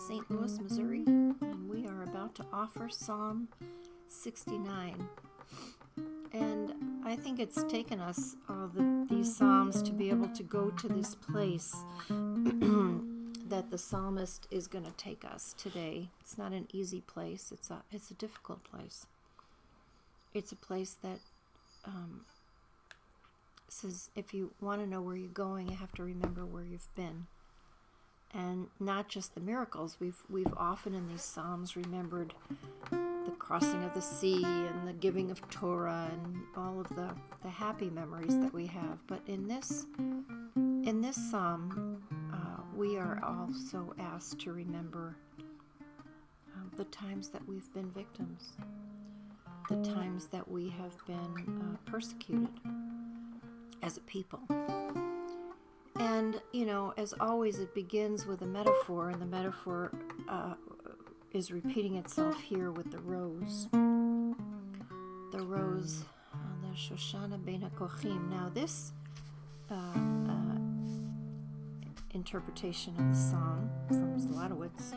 St. Louis, Missouri, and we are about to offer Psalm 69. And I think it's taken us these Psalms to be able to go to this place that the psalmist is going to take us today. It's not an easy place. It's a difficult place. It's a place that says if you want to know where you're going, you have to remember where you've been. And not just the miracles. We've often in these Psalms remembered the crossing of the sea and the giving of Torah and all of the happy memories that we have. But in this Psalm, we are also asked to remember the times that we've been victims, the times that we have been persecuted as a people. And, as always, it begins with a metaphor, and the metaphor is repeating itself here with the rose. The rose, the Shoshana Ben HaKochim. Now, this interpretation of the psalm from Zlotowitz,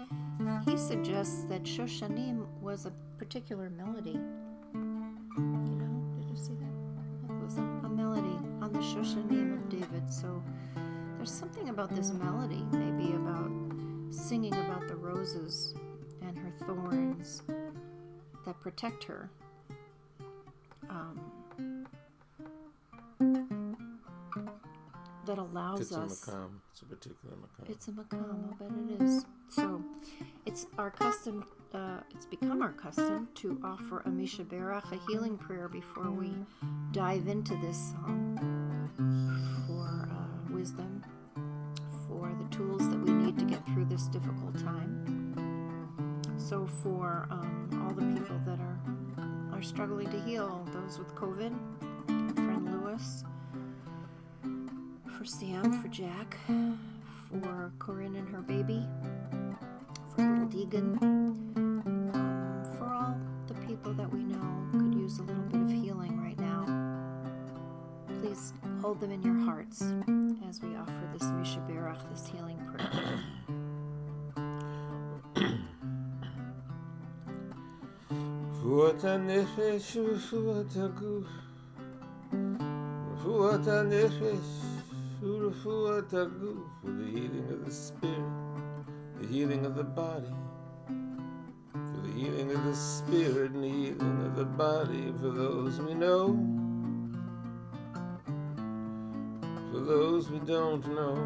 he suggests that Shoshanim was a particular melody. Did you see that? It was a melody on the Shoshanim of David. So there's something about this melody, maybe about singing about the roses and her thorns that protect her. That allows us. It's a makam. It's a particular makam. It's a makam, I'll bet it is. So, it's our custom. It's become our custom to offer a Misha Berach, a healing prayer, before we dive into this psalm for wisdom, for the tools that we need to get through this difficult time. So, for all the people that are struggling to heal, those with COVID, our friend Lewis. For Sam, for Jack, for Corinne and her baby, for little Deegan, for all the people that we know could use a little bit of healing right now. Please hold them in your hearts as we offer this Misha Berach, this healing prayer. For the healing of the spirit, the healing of the body, for the healing of the spirit and the healing of the body, for those we know, for those we don't know.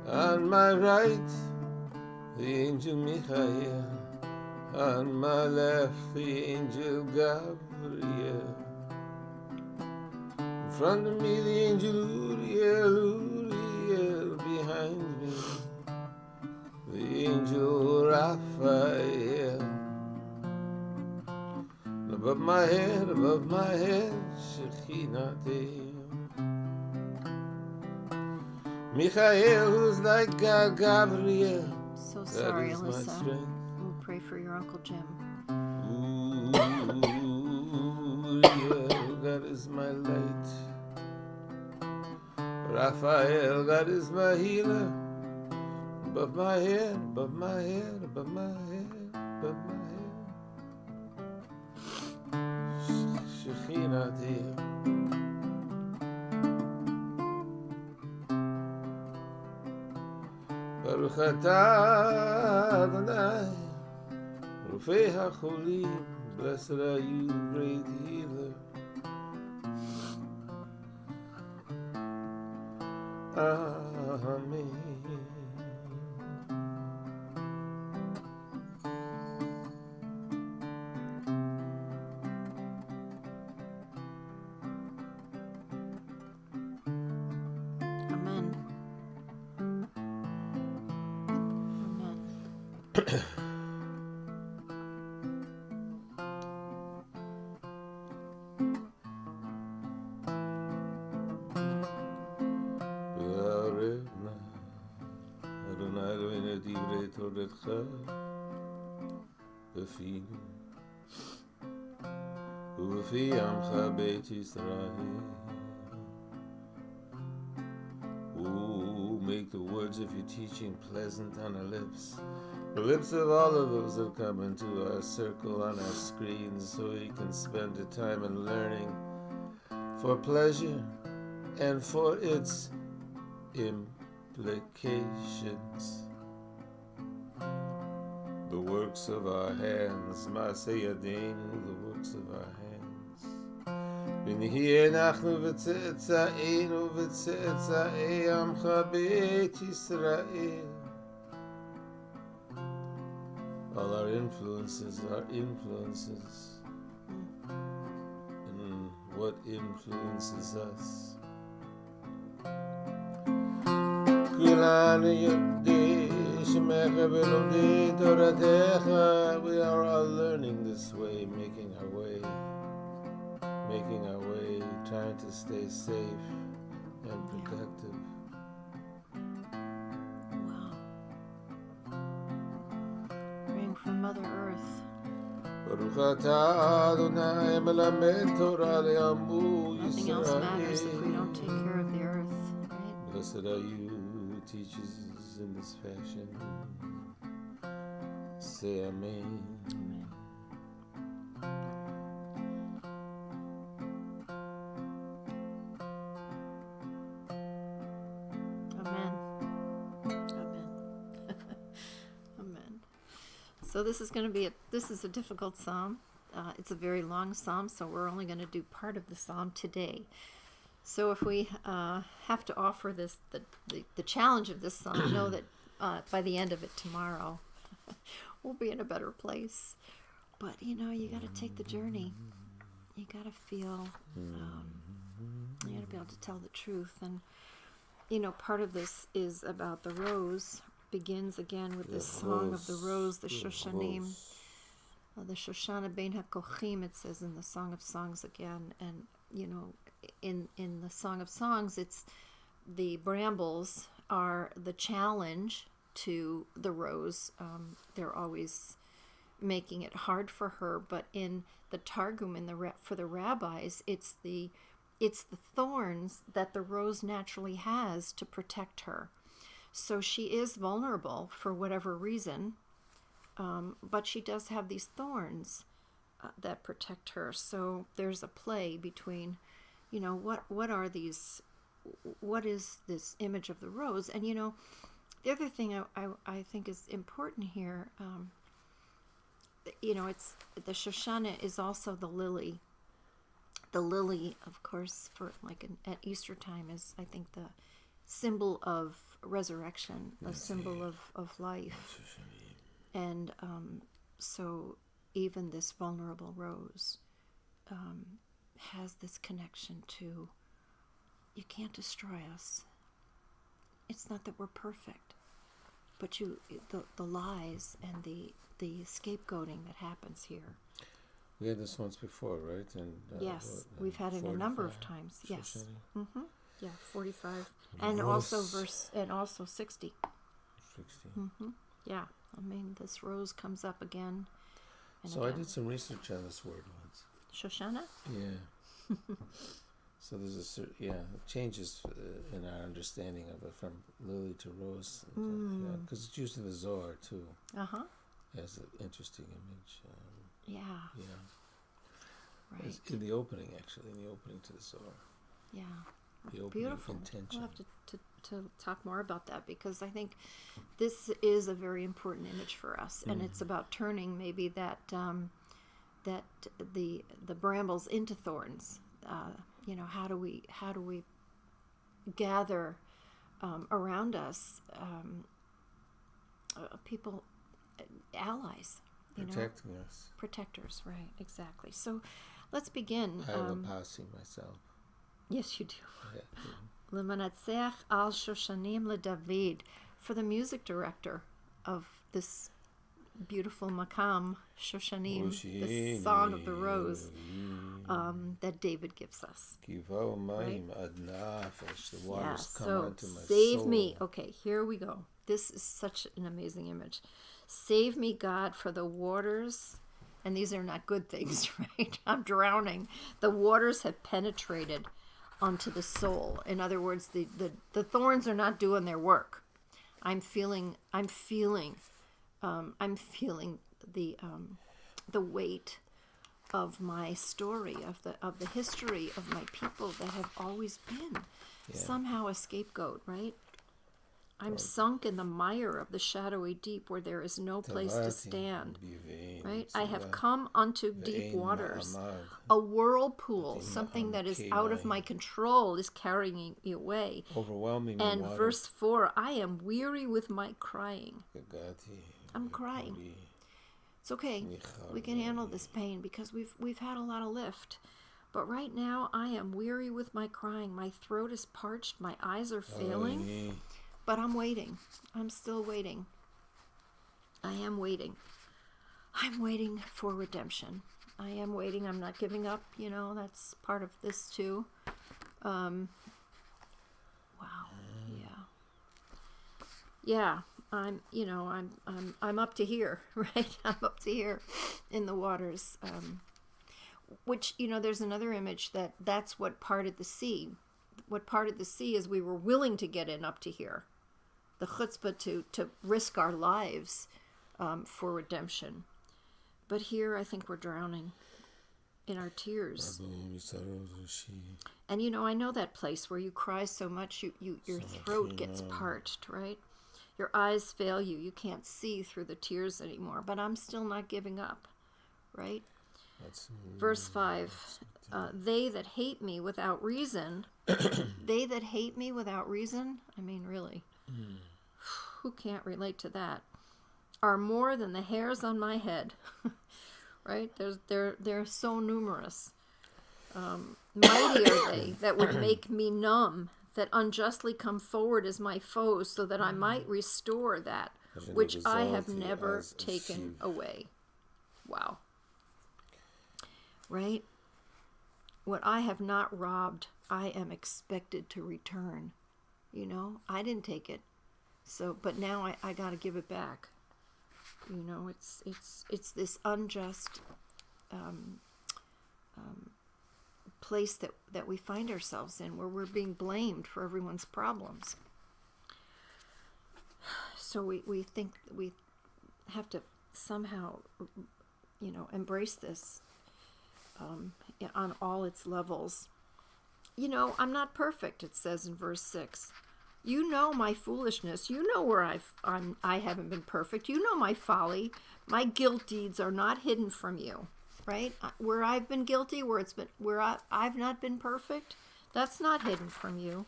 On my right, the angel Michael, on my left, the angel Gabriel. In front of me, the angel Uriel, behind me, the angel Raphael. Above my head, Shekhinah. Michael, who's like Gabriel. So sorry, Alyssa. We'll pray for your Uncle Jim. Uriel, God is my light. Raphael, God is my healer. Above my head, above my head, above my head, above my head. Shekhinah dear. Baruch atah Adonai, Rofei HaCholim. Blessed are you, great healer. Amen. Amen. Amen. תורתך בפינו ובפי עמך בית ישראל make the words of your teaching pleasant on our lips, the lips of all of those that come into our circle on our screens, so we can spend the time in learning for pleasure and for its implications. The works of our hands, Maaseh Yadeinu, the works of our hands. ונהיה אנחנו וצאצאינו וצאצאי עמך בית ישראל. All our influences are influences. And what influences us? כולנו יודעים שמך ולומדים תורתך. We are all learning this way, making our way, trying to stay safe and protective. Wow. Praying for Mother Earth. Nothing else matters if we don't take care of the earth, right? Blessed are you who teaches in this fashion. Say amen. Amen. So this is going to be a difficult psalm. It's a very long psalm, so we're only going to do part of the psalm today. So if we have to offer this, the challenge of this psalm, know that by the end of it tomorrow, we'll be in a better place. But you got to take the journey. You got to feel. You got to be able to tell the truth, and part of this is about the rose. Begins again with this song of the rose, the Shoshanim, the Shoshana Bein HaKochim, it says in the Song of Songs again. And, in the Song of Songs, it's the brambles are the challenge to the rose. They're always making it hard for her, but in the Targum, for the rabbis, it's the thorns that the rose naturally has to protect her. So she is vulnerable for whatever reason, but she does have these thorns that protect her. So there's a play between, what are these? What is this image of the rose? And the other thing I think is important here. It's the Shoshana is also the lily. The lily, of course, for at Easter time is, I think, the symbol of resurrection, a symbol of life. And so even this vulnerable rose has this connection to, you can't destroy us. It's not that we're perfect, but the lies and the scapegoating that happens here. We had this once before, right? And yes, we've had it a number of times. Yes. Mm-hmm. Yeah, 45, and also 60. 60. Mm-hmm. Yeah, this rose comes up again. And so again. I did some research on this word once. Shoshana? Yeah. So there's changes in our understanding of it from lily to rose, because it's used in the Zohar too. As an interesting image. Right. It's in the opening to the Zohar. Yeah. The beautiful intention. We'll have to talk more about that, because I think this is a very important image for us, and it's about turning maybe that the brambles into thorns. How do we gather around us people, allies, protectors, right? Exactly. So let's begin. I have a passing myself. Yes, you do. L'manatzeach al Shoshanim leDavid, for the music director of this beautiful makam, Shoshanim, the Song of the Rose, that David gives us. Right? The waters come onto my save soul. me. Okay, here we go. This is such an amazing image. Save me, God, for the waters, and these are not good things, right? I'm drowning. The waters have penetrated. onto the soul. In other words, the thorns are not doing their work. I'm feeling the weight of my story, of the history of my people that have always been somehow a scapegoat, right? I'm sunk in the mire of the shadowy deep where there is no place to stand, right? I have come unto deep waters. A whirlpool, something that is out of my control, is carrying me away. Overwhelming And water. verse 4, I am weary with my crying. I'm crying. It's okay. We can handle this pain because we've had a lot of lift. But right now, I am weary with my crying. My throat is parched. My eyes are failing. But I'm waiting. I'm still waiting. I am waiting. I'm waiting for redemption. I am waiting. I'm not giving up. You know, that's part of this too. Wow. Yeah. I'm up to here, right? I'm up to here in the waters. Which, there's another image that's what parted the sea. What parted the sea is we were willing to get in up to here. The chutzpah to risk our lives for redemption. But here I think we're drowning in our tears. And I know that place where you cry so much your throat gets parched, right? Your eyes fail you. You can't see through the tears anymore. But I'm still not giving up, right? Verse 5, they that hate me without reason, they that hate me without reason, I mean, really, who can't relate to that, are more than the hairs on my head, right? They're so numerous. Mighty are they that would make me numb, that unjustly come forward as my foes, so that I might restore that which I have never taken away. Wow. Right? What I have not robbed, I am expected to return. I didn't take it. So, but now I got to give it back. It's this unjust place that we find ourselves in, where we're being blamed for everyone's problems. So we think we have to somehow, embrace this on all its levels. I'm not perfect, it says in verse 6. You know my foolishness. You know where I haven't been perfect. You know my folly. My guilt deeds are not hidden from you, right? Where I've been guilty, where I've not been perfect, that's not hidden from you.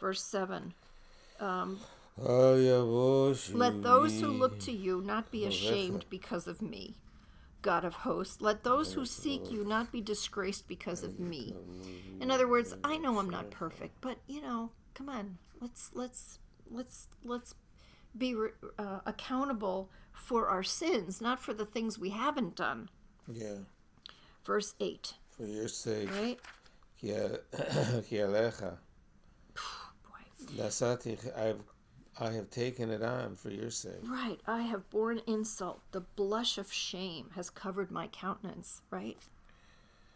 Verse 7. Let those who look to you not be ashamed because of me, God of hosts. Let those who seek you not be disgraced because of me. In other words, I know I'm not perfect, but come on, let's be accountable for our sins, not for the things we haven't done. Yeah. Verse 8. For your sake. Right? I have taken it on for your sake. Right. I have borne insult. The blush of shame has covered my countenance, right?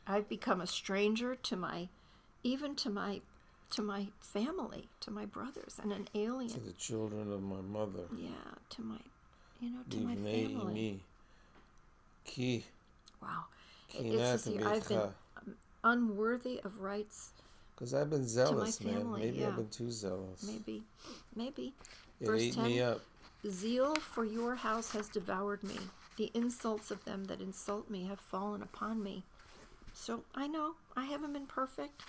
I've become a stranger to my family, to my brothers, and an alien. To the children of my mother. Yeah, to my family. Wow. It says here, I've been unworthy of rights. Because I've been zealous, to my family, man. Maybe yeah. I've been too zealous. Maybe. It Verse ate 10, me up. Zeal for your house has devoured me. The insults of them that insult me have fallen upon me. So I know I haven't been perfect.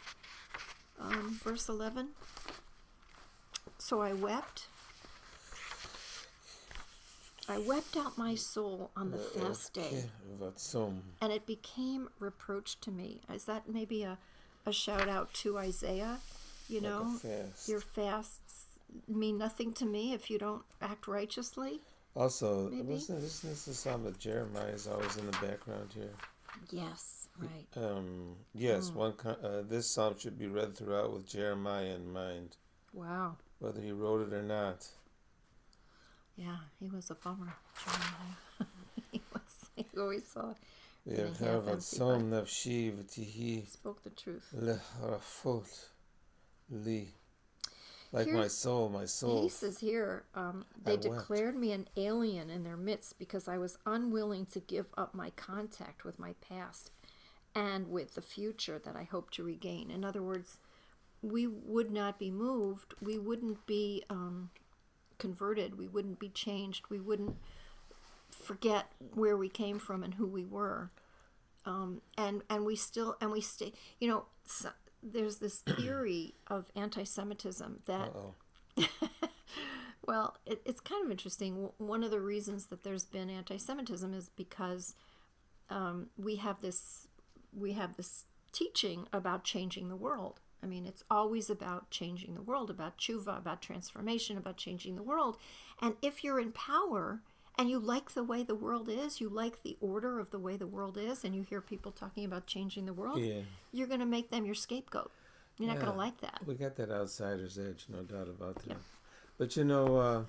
Verse 11. So I wept. I wept out my soul on the fast day. And it became reproach to me. Is that maybe a shout out to Isaiah? Your fasts mean nothing to me if you don't act righteously. Also, listen, this is the psalm that Jeremiah is always in the background here. Yes, right. Yes, this psalm should be read throughout with Jeremiah in mind. Wow. Whether he wrote it or not. Yeah, he was a bummer, Jeremiah. He always saw. Spoke the truth. Li. Like Here- my soul. He says here, they wept. declared me an alien in their midst because I was unwilling to give up my contact with my past and with the future that I hope to regain. In other words, we would not be moved. We wouldn't be converted. We wouldn't be changed. We wouldn't forget where we came from and who we were. And we stay. You know, there's this theory of anti-Semitism that. Well, it's kind of interesting. One of the reasons that there's been anti-Semitism is because we have this teaching about changing the world. I mean, it's always about changing the world, about tshuva, about transformation, about changing the world. And if you're in power and you like the way the world is, you like the order of the way the world is, and you hear people talking about changing the world, you're going to make them your scapegoat. You're not going to like that. We got that outsider's edge, no doubt about that. Yeah. But you know,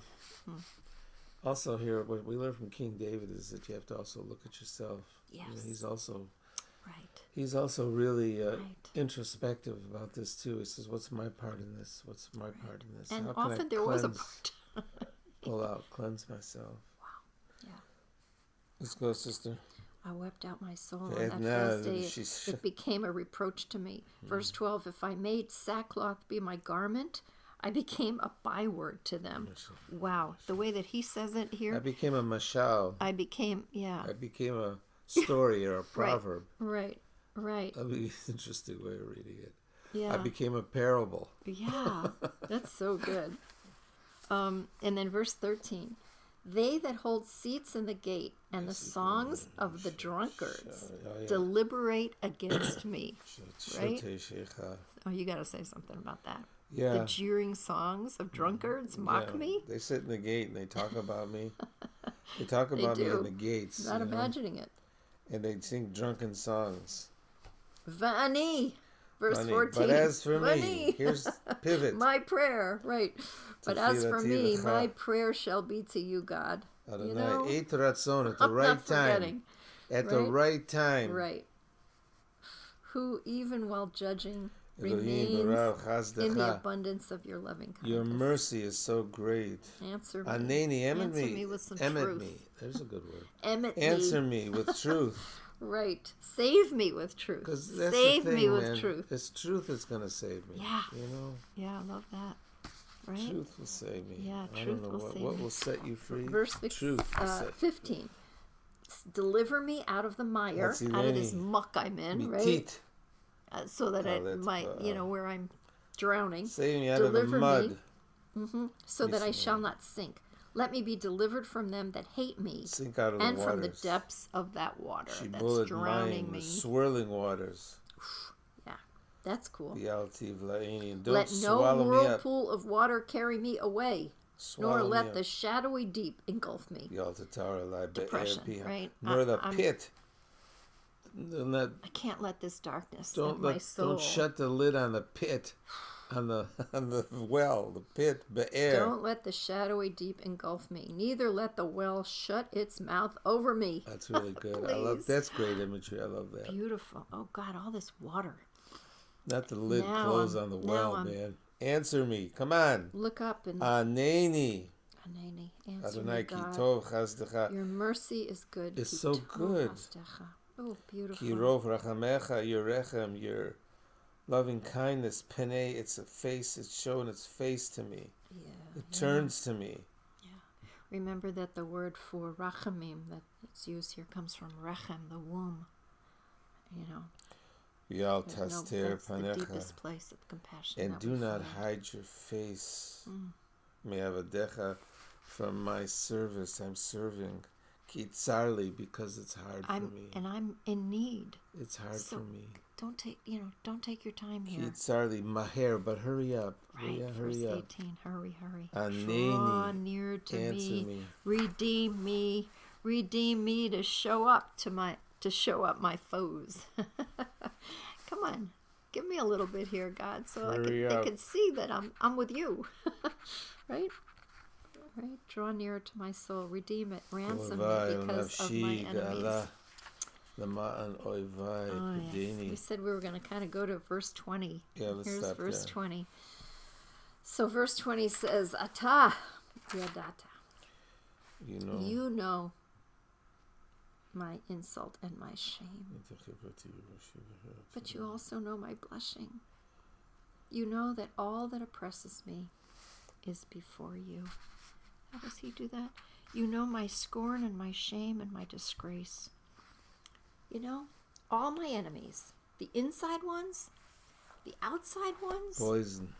also here, what we learn from King David is that you have to also look at yourself. Yes. You know, he's also right. He's also really introspective about this too. He says, "What's my part in this? What's my part in this? And how can often I there was a part. pull out, cleanse myself." Wow. Yeah. Let's go, sister. I wept out my soul on that first day. It became a reproach to me. Verse 12, if I made sackcloth be my garment, I became a byword to them. Wow. The way that he says it here. I became a mashal. I became a story or a proverb. Right. That'd be an interesting way of reading it. Yeah. I became a parable. Yeah. That's so good. And then verse 13. They that hold seats in the gate and the songs of the drunkards deliberate against me. Right? Oh, you got to say something about that. Yeah. The jeering songs of drunkards mock me. They sit in the gate and they talk about me. They talk about me in the gates. Not imagining it. And they sing drunken songs. Vani. Verse 14. But as for me, here's pivot. My prayer, right. But as for me, my prayer shall be to you, God. You know? At the right time. At the right time. Right. Who, even while judging, remains in the abundance of your loving kindness. Your mercy is so great. Answer me. Answer me with some truth. Me. There's a good word. Answer me with truth. Right. Save me with truth. Save me with truth. It's truth that's going to save me. Yeah. You know? Yeah, I love that. Right? Truth will save me. Yeah, truth will save me. What will set you free? Verse 15. Deliver me out of the mire, out of this muck I'm in, right? So that where I'm drowning. Save me out of the mud. So that I shall not sink. Let me be delivered from them that hate me. Sink out of and the from the depths of that water that's drowning me. The swirling waters. Yeah, that's cool. Don't let no whirlpool of water carry me away, nor let me the shadowy deep engulf me. Depression, right? Nor the pit. I can't let this darkness of my soul. Don't shut the lid on the pit. On the well, the pit, be'er. Don't let the shadowy deep engulf me. Neither let the well shut its mouth over me. That's really good. That's great imagery. I love that. Beautiful. Oh God, all this water. Not the lid close on the well, man. Answer me. Come on. Look up and Aneni. Answer me, God. Your mercy is good. It's so good. Oh, beautiful. Kirov rachamecha, your rechem, your loving kindness, pene, it's a face, it's showing its face to me. It turns to me. Yeah. Remember that the word for rachamim that's used here comes from rechem, the womb. You know. That's the deepest place of compassion. And do not hide your face. Me'avadecha, from my service, I'm serving. Kitzarli, because it's hard for me. And I'm in need. It's hard for me. Don't take your time here. Kitzarli, maher, but hurry up. Right, hurry verse up. 18, hurry. Aneni, draw near to me. Redeem me to show up my foes. Come on, give me a little bit here, God, so they can see that I'm with you. Right? Draw near to my soul, redeem it, ransom me because of my enemies. Lama'an oivai Oh, yes. pedeni. We said we were going to kind of go to verse 20. Yeah, let's Here's stop verse there. 20. So verse 20 says, Ata yadata. You know my insult and my shame. But you also know my blushing. You know that all that oppresses me is before you. How does he do that? You know my scorn and my shame and my disgrace. You know, all my enemies, the inside ones, the outside ones. Poison.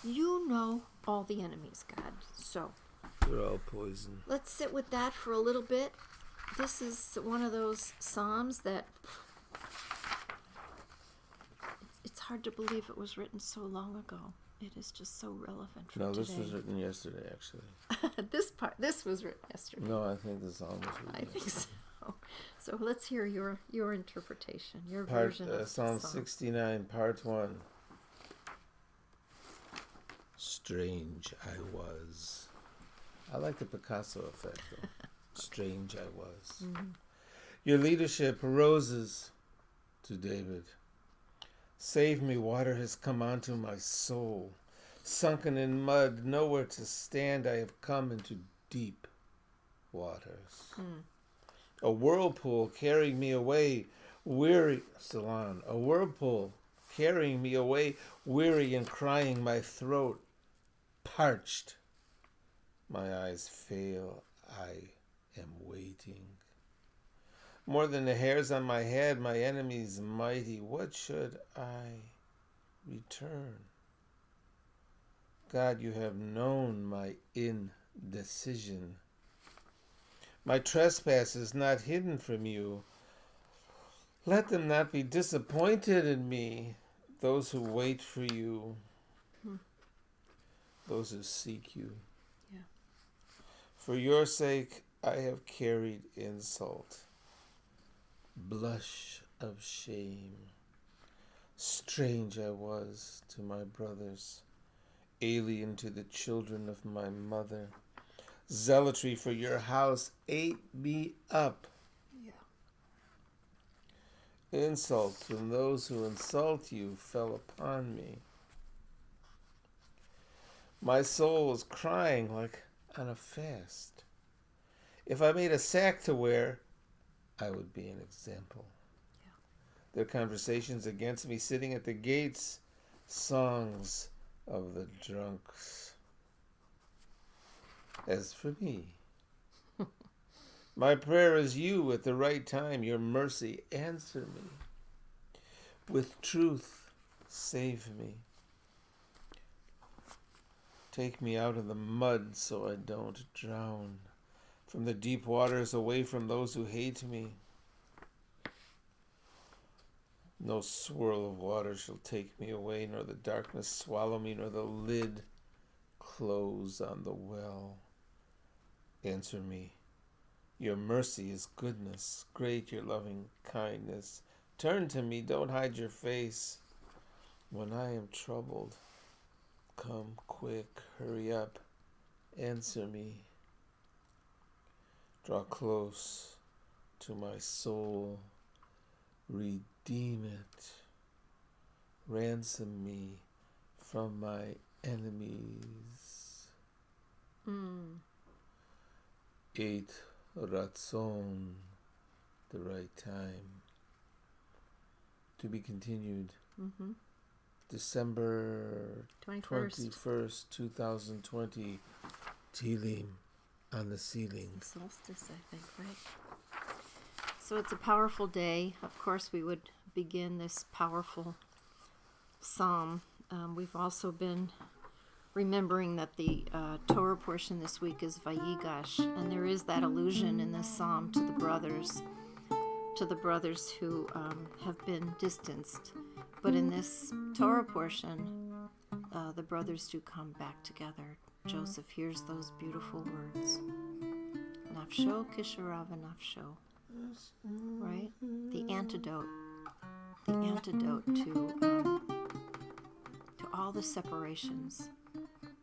You know all the enemies, God. So They're all poison. let's sit with that for a little bit. This is one of those Psalms that it's hard to believe it was written so long ago. It is just so relevant for No, today. this was written yesterday, actually. This was written yesterday. No, I think the psalm was written I think yesterday. so. So let's hear your interpretation, your Part, version of Psalm the Psalm. 69, Part 1. Strange I was. I like the Picasso effect, though. Strange I was. Mm-hmm. Your leadership roses to David. Save me, water has come onto my soul. Sunken in mud, nowhere to stand, I have come into deep waters. A whirlpool carrying me away, weary, Salon, a whirlpool carrying me away, weary and crying, my throat parched. My eyes fail, I am waiting. More than the hairs on my head, my enemies mighty. What should I return? God, you have known my indecision. My trespass is not hidden from you. Let them not be disappointed in me, those who wait for you, those who seek you. Yeah. For your sake, I have carried insult, blush of shame. Strange I was to my brothers, alien to the children of my mother. Zealotry for your house ate me up. Yeah. Insult from those who insult you fell upon me. My soul was crying like on a fast. If I made a sack to wear, I would be an example. Yeah. Their conversations against me sitting at the gates, songs of the drunks. As for me, my prayer is you at the right time. Your mercy, answer me. With truth, save me. Take me out of the mud so I don't drown. From the deep waters, away from those who hate me. No swirl of water shall take me away, nor the darkness swallow me, nor the lid close on the well. Answer me. Your mercy is goodness, great your loving kindness. Turn to me, don't hide your face. When I am troubled, come quick, hurry up, answer me. Draw close to my soul, redeem it, ransom me from my enemies. Eight Ratzon, the right time. To be continued. December 21st, 2020. Tehillim on the ceiling. Solstice, I think, right? So it's a powerful day. Of course, we would begin this powerful psalm. We've also been remembering that the Torah portion this week is Vayigash, and there is that allusion in this psalm to the brothers who have been distanced. But in this Torah portion, the brothers do come back together. Joseph hears those beautiful words. Nafsho kisharava nafsho. Right? The antidote to all the separations,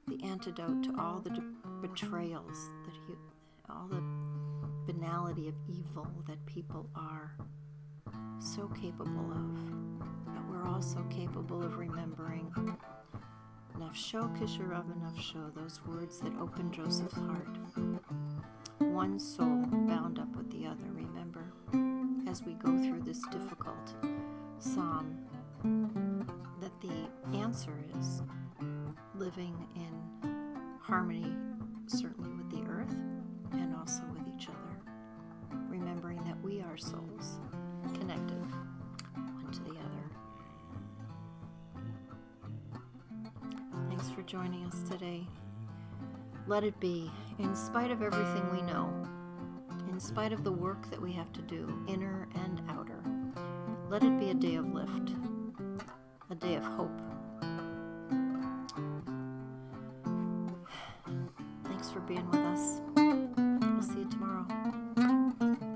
the antidote to all the betrayals, all the banality of evil that people are so capable of, but we're also capable of remembering Nafsho Kisharav Nafsho, those words that open Joseph's heart. One soul bound up with the other, remember, as we go through this difficult psalm, that the answer is living in harmony, certainly with the earth and also with each other, remembering that we are souls connected one to the other. Thanks for joining us today. Let it be, in spite of everything we know, in spite of the work that we have to do, inner and outer, let it be a day of lift, a day of hope,